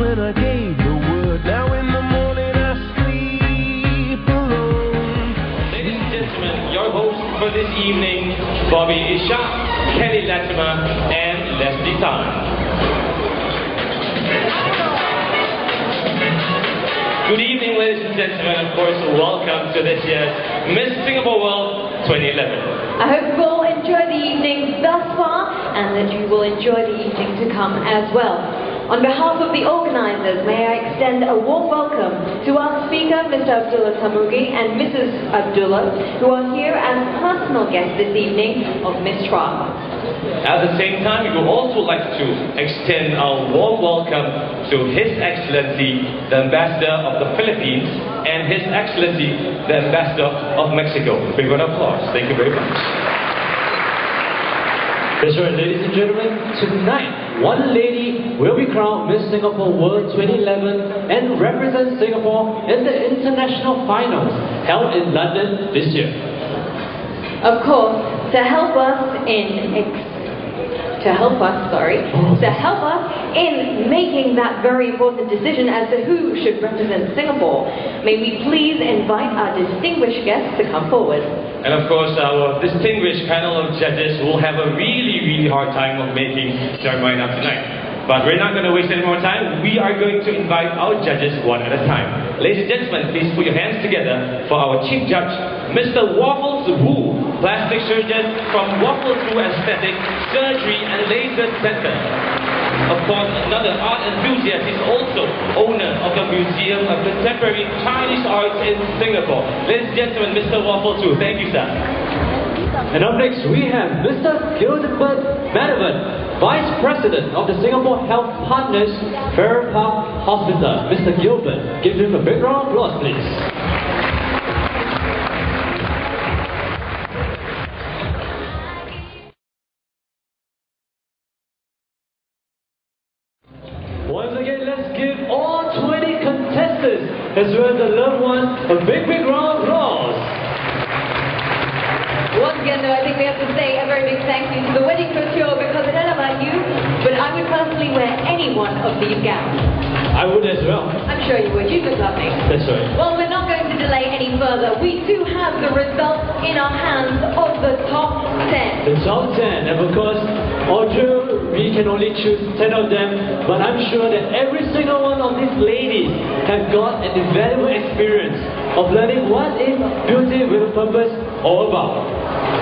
and I gave the word. Now in the morning I sleep alone. Ladies and gentlemen, your hosts for this evening, Booby Ishak, Kelly Latimer, and Leslie Tan. Good evening, ladies and gentlemen. Of course, welcome to this year's Miss Singapore World 2011. I hope you all enjoyed the evening thus far and that you will enjoy the evening to come as well. On behalf of the organisers, may I extend a warm welcome to our speaker, Mr. Abdullah Samugi and Mrs. Abdullah, who are here as personal guests this evening of Miss Tra. At the same time, we would also like to extend our warm welcome to His Excellency, the Ambassador of the Philippines, and His Excellency, the Ambassador of Mexico. Big round of applause. Thank you very much. That's right, ladies and gentlemen. Tonight, one lady will be crowned Miss Singapore World 2011 and represent Singapore in the international finals held in London this year. Of course, to help us in making that very important decision as to who should represent Singapore, may we please invite our distinguished guests to come forward. And of course, our distinguished panel of judges will have a really hard time of making ceremony up tonight. But we're not going to waste any more time. We are going to invite our judges one at a time. Ladies and gentlemen, please put your hands together for our Chief Judge, Mr. Waffles Wu, plastic surgeon from Waffles Wu Aesthetic Surgery and Laser Center. Of course, another art enthusiast is also owner of the Museum of Contemporary Chinese Arts in Singapore. Ladies and gentlemen, Mr. Waffles Wu, thank you, sir. And up next, we have Mr. Gilbert Manavan, Vice President of the Singapore Health Partners Farrer Park Hospital. Mr. Gilbert, give him a big round of applause, please. Once again, let's give all 20 contestants as well as the loved ones a big round of applause. Once again, though, I think we have to say a very big thank you to the wedding couture, because I don't know about you, but I would personally wear any one of these gowns. I would as well. I'm sure you would. You look lovely. That's right. Well, we're not going to delay any further. We do have the results in our hands of the top 10. The top 10, and of course, although we can only choose 10 of them, but I'm sure that every single one of these ladies have got an invaluable experience of learning what is beauty with a purpose all about.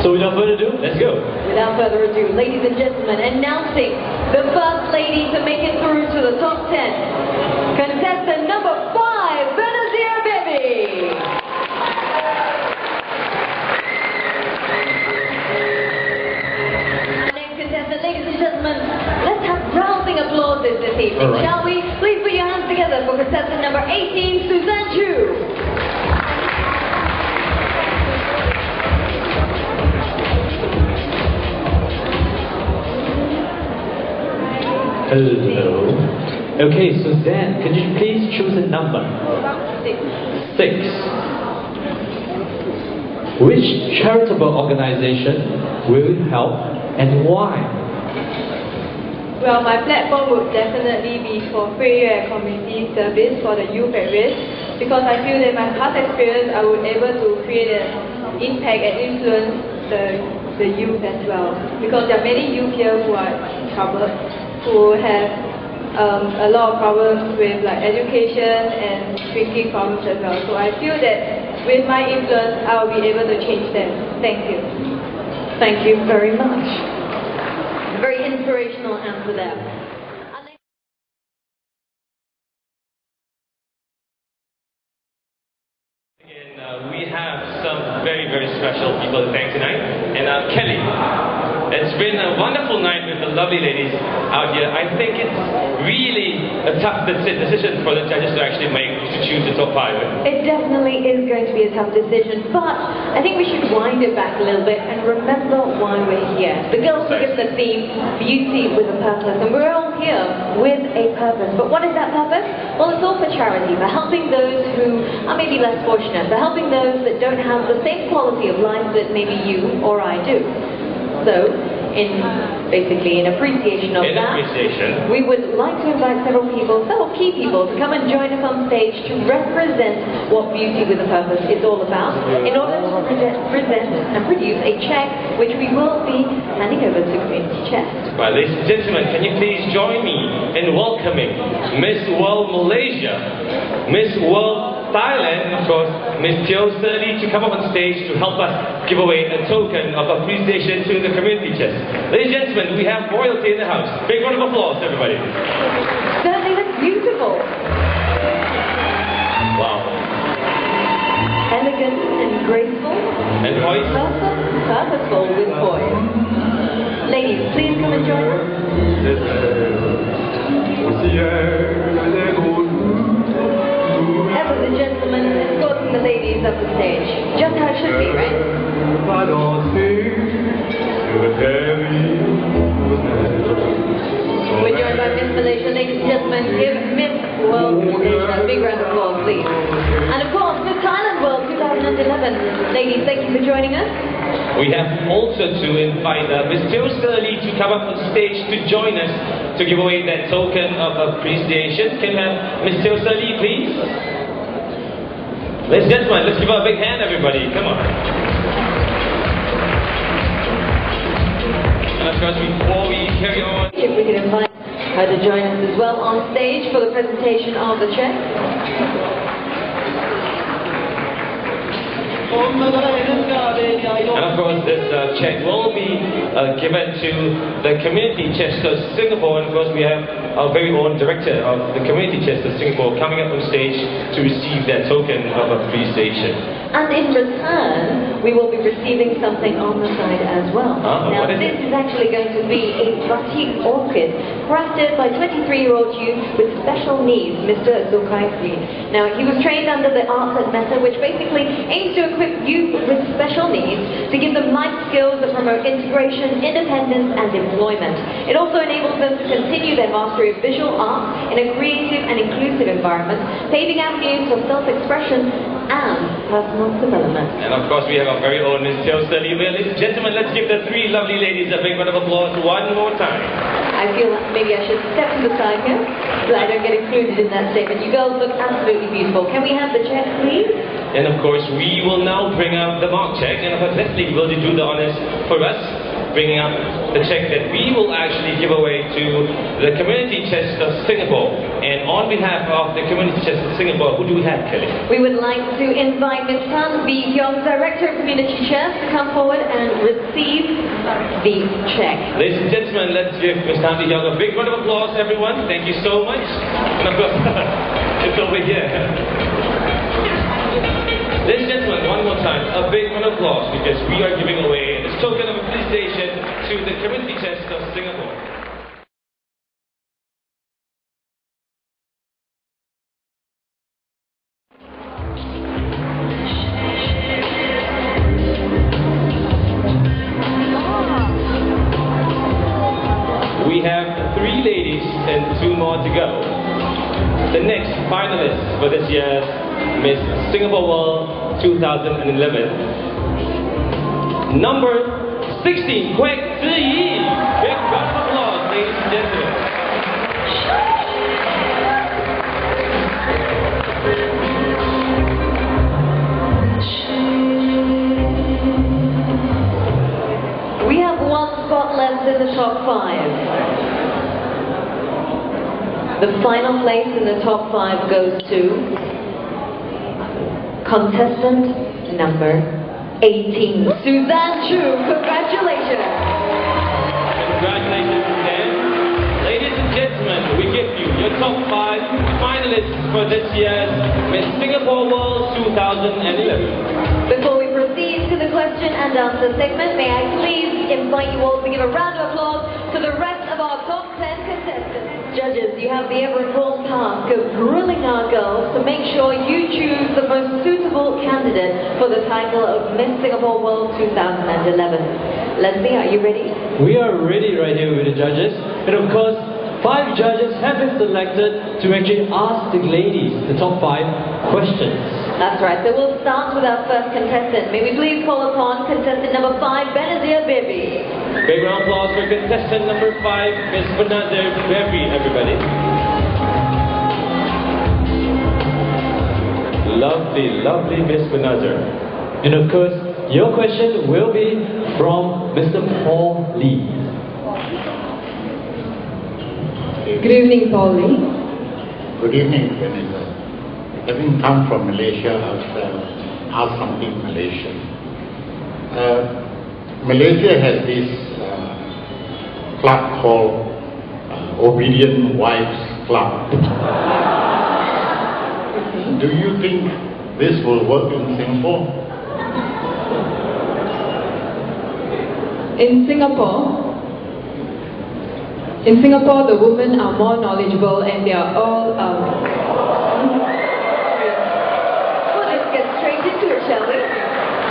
So without further ado, let's go. Without further ado, ladies and gentlemen, announcing the first lady to make it through to the top 10. Contestant number 5, Benazir Bibi. Next contestant, ladies and gentlemen, let's have rousing applauses this evening, right, shall we? Please put your hands together for contestant number 18, Suzanne Chu. Hello. Okay, Suzanne, can you please choose a number? 6. Which charitable organization will you help and why? Well, my platform would definitely be for free and community service for the youth at risk, because I feel that my past experience I would be able to create an impact and influence the youth as well, because there are many youth here who are troubled, who have a lot of problems with like education and drinking problems as well. So I feel that with my influence, I will be able to change them. Thank you. Thank you very much. A very inspirational answer there. Again, we have some very special people to thank tonight. And Kelly, it's been a wonderful night with the lovely ladies out here. I think it's really a tough decision for the judges to actually make, to choose the top 5. It definitely is going to be a tough decision, but I think we should wind it back a little bit and remember why we're here. The girls were given the theme, beauty with a purpose, and we're all here with a purpose. But what is that purpose? Well, it's all for charity, for helping those who are maybe less fortunate, for helping those that don't have the same quality of life that maybe you or I do. So, basically in appreciation of that, we would like to invite several key people to come and join us on stage to represent what Beauty with a Purpose is all about, in order to present and produce a check which we will be handing over to Community Chest. Right, ladies and gentlemen, can you please join me in welcoming Miss World Malaysia, Miss World Thailand, and of course, Miss Teo Shirley to come up on stage to help us give away a token of appreciation to the Community Chest. Ladies and gentlemen, we have royalty in the house. Big round of applause, everybody. Certainly looks beautiful. Wow. Elegant and graceful. And poise. Purposeful with poise. Ladies, please come and join us. Ever the gentlemen escorting the ladies up the stage. Just how it should be, right? We're joined by Miss Malaysia. Ladies and gentlemen, give Miss World Malaysia a big round of applause, please. And of course, Miss Thailand World 2011. Ladies, thank you for joining us. We have also to invite Miss Teo Shirley to come up on stage to join us to give away that token of appreciation. Can we have Miss Teo Shirley, please? Ladies and gentlemen, let's give her a big hand, everybody. Come on. And of course, before we carry on, If we can invite her to join us as well on stage for the presentation of the check. and of course, this check will be given to the Community Chest of Singapore. And of course, we have our very own director of the Community Chest of Singapore coming up on stage to receive that token of appreciation. And in return, we will be receiving something on the side as well. Now, this is actually going to be a batik orchid crafted by 23-year-old youth with special needs, Mr. Zulkifli. Now, he was trained under the Arts at Meta, which basically aims to equip youth with special needs to give them life skills that promote integration, independence, and employment. It also enables them to continue their mastery of visual art in a creative and inclusive environment, paving avenues for self-expression and personal development. And of course, we have our very own Ms. Teo Shirley. Ladies and gentlemen, let's give the three lovely ladies a big round of applause one more time. I feel like maybe I should step to the side here so I don't get included in that statement. You girls look absolutely beautiful. Can we have the check, please? And of course, we will now bring out the mark check. And of course, Leslie will do the honors for us, bringing up the check that we will actually give away to the Community Chest of Singapore. And on behalf of the Community Chest of Singapore, who do we have, Kelly? We would like to invite Ms. Tan B. Young, Director of Community Chest, to come forward and receive the check. Ladies and gentlemen, let's give Ms. Tan B. Young a big round of applause, everyone. Thank you so much. And of course, it's over here. Ladies and gentlemen, one more time, a big round of applause because we are giving away this token of appreciation to the Community Chest of Singapore. We have 3 ladies and 2 more to go. The next finalist for this year's Miss Singapore World 2011. Number 16, Kwek Ziyi. Big round of applause, ladies and gentlemen. We have one spot left in the top 5. The final place in the top 5 goes to contestant number 18, Suzanne Chu. Congratulations. Congratulations, Suzanne. Ladies and gentlemen, we give you your top 5 finalists for this year's Miss Singapore World 2011. Before we proceed to the question and answer segment, may I please invite you all to give a round of applause to the rest of our top 10 contestants. Judges, you have the ever-important task of grilling our girls to make sure you choose the most suitable candidate for the title of Miss Singapore World 2011. Leslie, are you ready? We are ready right here with the judges. And of course, 5 judges have been selected to actually ask the ladies the top 5 questions. That's right, so we'll start with our first contestant. May we please call upon contestant number 5, Benazir Bibi. Big round of applause for contestant number 5, Miss Banazir Beverly, everybody. Lovely, lovely Miss Banazir. And of course, your question will be from Mr. Paul Lee. Good evening, Paul Lee. Good evening, Vanessa. Having come from Malaysia, I'll ask something Malaysian. Malaysia has this club called Obedient Wives Club. Do you think this will work in Singapore? In Singapore, the women are more knowledgeable and they are all. Well, let's get straight into it, shall we?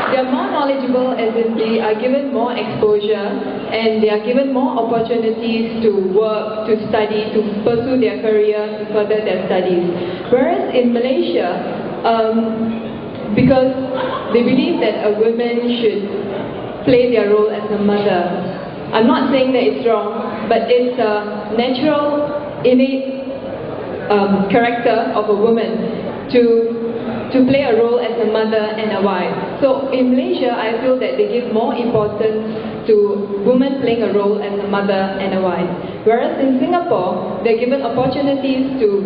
They are more knowledgeable as in they are given more exposure and they are given more opportunities to work, to study, to pursue their career, to further their studies. Whereas in Malaysia, because they believe that a woman should play their role as a mother. I'm not saying that it's wrong, but it's a natural, innate character of a woman to play a role as a mother and a wife. So in Malaysia, I feel that they give more importance to women playing a role as a mother and a wife. Whereas in Singapore, they're given opportunities to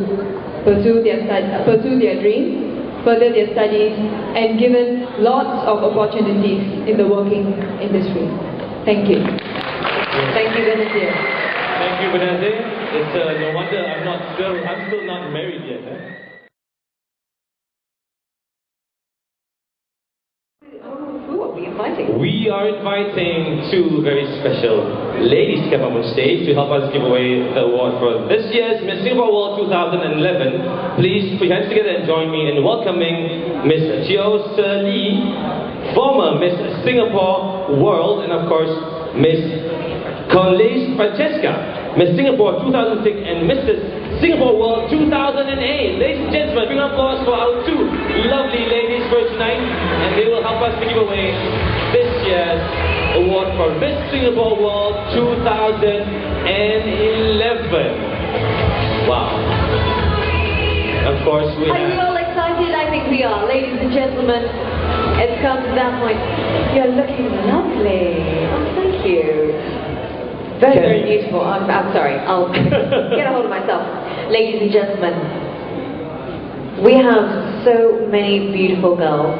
pursue their dreams, further their studies, and given lots of opportunities in the working industry. Thank you. Thank you, Benazir. Thank you, Banazir. It's no wonder I'm still not married yet. Who are we inviting? We are inviting two very special ladies to come up on stage to help us give away the award for this year's Miss Singapore World 2011. Please put your hands together and join me in welcoming Miss Chio Se Lee, former Miss Singapore World, and of course Miss Conlace Francesca, Miss Singapore 2006 and Mrs. Singapore World 2008. Ladies and gentlemen, bring up applause for our two lovely ladies for tonight, and they will help us to give away this year's award for Miss Singapore World 2011. Wow. Of course we Are you all excited? I think we are. Ladies and gentlemen, it's come to that point. You're looking lovely. Oh, thank you. Very, very beautiful. I'm sorry. I'll get a hold of myself. Ladies and gentlemen, we have so many beautiful girls,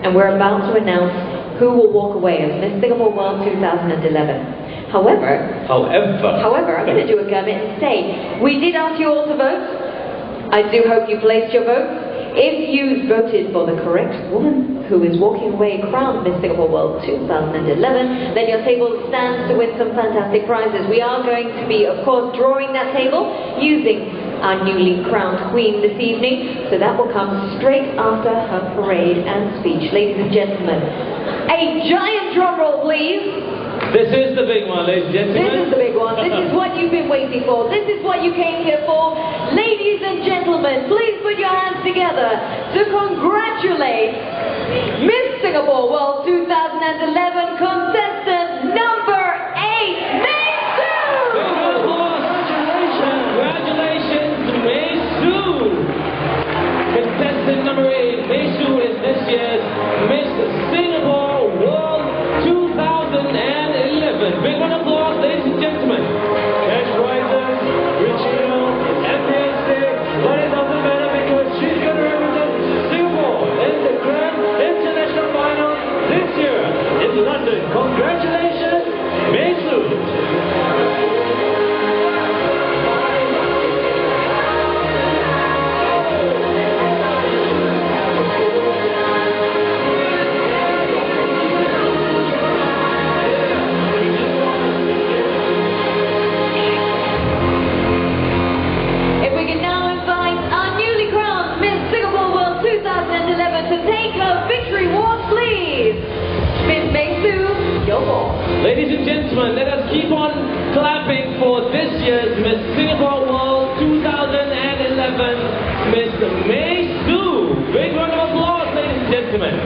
and we're about to announce who will walk away as Miss Singapore World 2011. However, I'm going to do a gambit and say, we did ask you all to vote. I do hope you placed your votes. If you voted for the correct woman who is walking away crowned Miss Singapore World 2011, then your table stands to win some fantastic prizes. We are going to be, of course, drawing that table using our newly crowned queen this evening. So that will come straight after her parade and speech. Ladies and gentlemen, a giant drum roll, please. This is the big one, ladies and gentlemen. This is the big one. This is what you've been waiting for. This is what you came here for. Ladies and gentlemen, please put your hands together to congratulate Miss Singapore World 2011 contestant number 8, May Sue! Congratulations, May Sue! Contestant number 8, May Sue is this year's Miss Singapore World 2011. Big round of applause, ladies and gentlemen. Cash prizes, Richino, MPSA, but it doesn't matter because she's going to represent Singapore in the Grand International Final this year in London. Congratulations, May Sue. To take her victory walk, please. Miss May Sue, your ball. Ladies and gentlemen, let us keep on clapping for this year's Miss Singapore World 2011, Miss May Sue. Big round of applause, ladies and gentlemen.